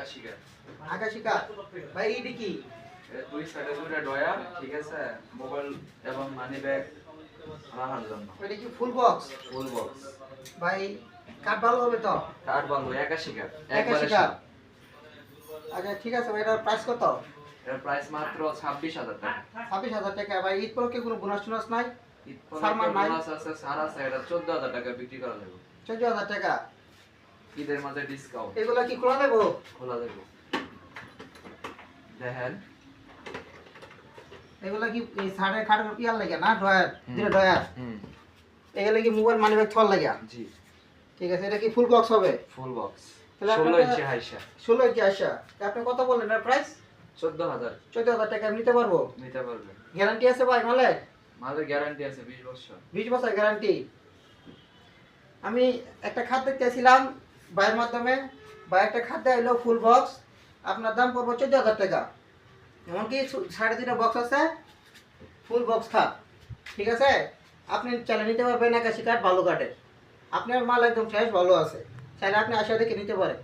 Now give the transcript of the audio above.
আকাশী কাঠ। আকাশী কাঠ ভাই, এইটা কি? দুই সাইডে দুইটা ডয়ার, ঠিক আছে, মোবাইল এবং মানি ব্যাগ রাখার জন্য। এটা কি ফুল বক্স? ফুল বক্স ভাই কাঠ ভালো হবে তো? কাঠ ভালো, আকাশী কাঠ, আকাশী একবারে কাঠ। সাদা। আচ্ছা ঠিক আছে ভাই, এটার প্রাইস কত? এর প্রাইস মাত্র 26,000 টাকা। 26,000 টাকা। ভাই ঈদ পরকে কোনো বোনাস টোনাস নাই? ঈদ সালমান নাই? বোনাস আছে, ছাড় আছে, এটা 14,000 টাকা বিক্রি করা যাবে। 14,000 টাকা। ঈদের মাঝে ডিসকাউন্ট। এগুলা কি খোলা দেবো? খোলা যাবে। দেখেন এগুলা কি এই সাড়ে খাটের ইয়ার লাগে না? ড্রয়ার, দুটো ড্রয়ার। হুম, এগুলা কি মোবাইল মানি ব্যাগ থোয়ার লাগে? জি, ঠিক আছে, এটা কি ফুল বক্স হবে? Full box. তাহলে 16 আপনারা- ইঞ্চি হাইসা। 16 ইঞ্চি আশা। আপনি কত বললেন এটার প্রাইস? 14,000 14,000 টাকা আমি নিতে পারবো? নিতে পারবেন। গ্যারান্টি আছে ভাই মালে? মাঝে গ্যারান্টি আছে 20 বছর। 20 বছর গ্যারান্টি। আমি একটা খাট দেখতেছিলাম ভাইয়ের মাধ্যমে, ভাই একটা খাট দেখাইলো ফুল বক্স, আপনার দাম পড়বো 14,000 টাকা। এমনকি 2.5 বক্স আছে, ফুল বক্স খাট। ঠিক আছে, আপনি চাইলে নিতে পারবেন আকাশী কাঠ, ভালো কাঠের। আপনার মাল একদম ফ্রেশ ভালো আছে, চাইলে আপনি আশা দেখে নিতে পারেন।